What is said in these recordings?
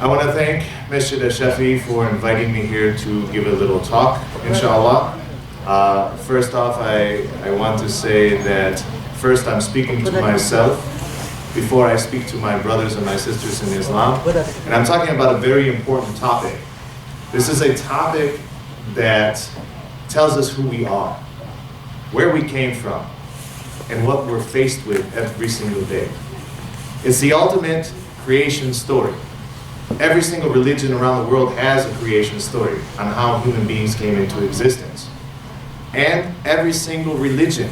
I want to thank Masjid al-Shafi for inviting me here to give a little talk, inshallah. First off, I want to say that first I'm speaking to myself before I speak to my brothers and my sisters in Islam. And I'm talking about a very important topic. This is a topic that tells us who we are, where we came from, and what we're faced with every single day. It's the ultimate creation story. Every single religion around the world has a creation story on how human beings came into existence. And every single religion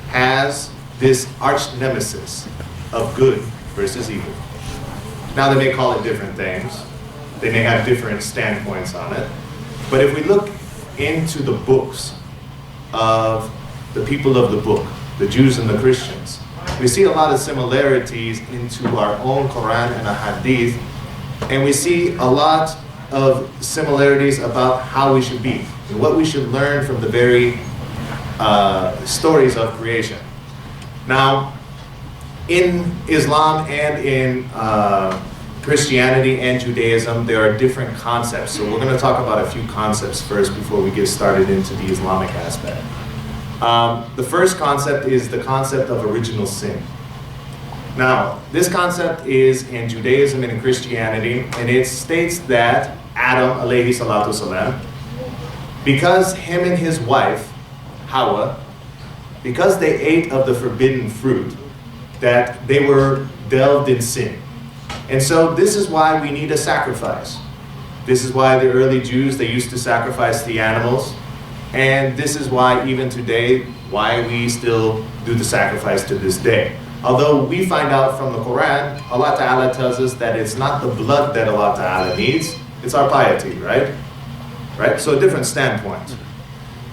has this arch nemesis of good versus evil. Now they may call it different things. They may have different standpoints on it. But if we look into the books of the people of the book, the Jews and the Christians, we see a lot of similarities into our own Quran and a Hadith, and we see a lot of similarities about how we should be and what we should learn from the very stories of creation. Now, in Islam and in Christianity and Judaism, there are different concepts. So we're going to talk about a few concepts first before we get started into the Islamic aspect. The first concept is the concept of original sin. Now, this concept is in Judaism and in Christianity, and it states that Adam, alayhi salatu salam, because him and his wife, Hawa, because they ate of the forbidden fruit, that they were delved in sin. And so this is why we need a sacrifice. This is why the early Jews, they used to sacrifice the animals. And this is why even today, why we still do the sacrifice to this day. Although we find out from the Quran, Allah Ta'ala tells us that it's not the blood that Allah Ta'ala needs, it's our piety, right? Right? So a different standpoint.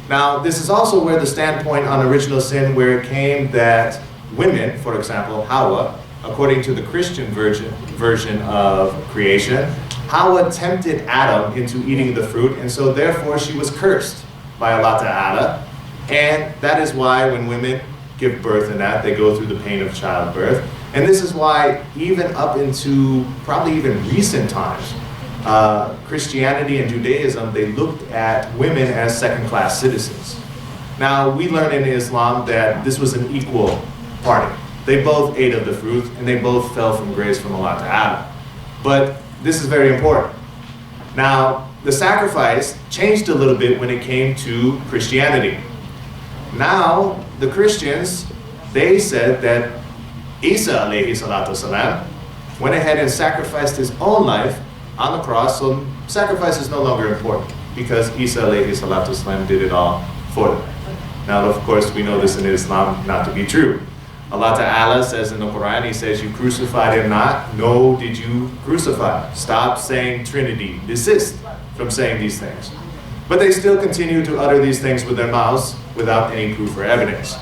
Now, this is also where the standpoint on original sin, where it came that women, for example, Hawa, according to the Christian version of creation, Hawa tempted Adam into eating the fruit, and so therefore she was cursed by Allah Ta'ala. And that is why when women give birth and that, they go through the pain of childbirth. And this is why even up into probably even recent times, Christianity and Judaism, they looked at women as second-class citizens. Now, we learn in Islam that this was an equal party. They both ate of the fruit, and they both fell from grace from Allah Ta'ala. But this is very important. Now, the sacrifice changed a little bit when it came to Christianity. Now, the Christians, they said that Isa alayhi salatu salam went ahead and sacrificed his own life on the cross, so sacrifice is no longer important because Isa alayhi salatu salam did it all for them. Now, of course, we know this in Islam not to be true. Allah Ta'ala says in the Quran, He says, you crucified him not, no did you crucify. Stop saying Trinity, desist from saying these things. But they still continue to utter these things with their mouths without any proof or evidence.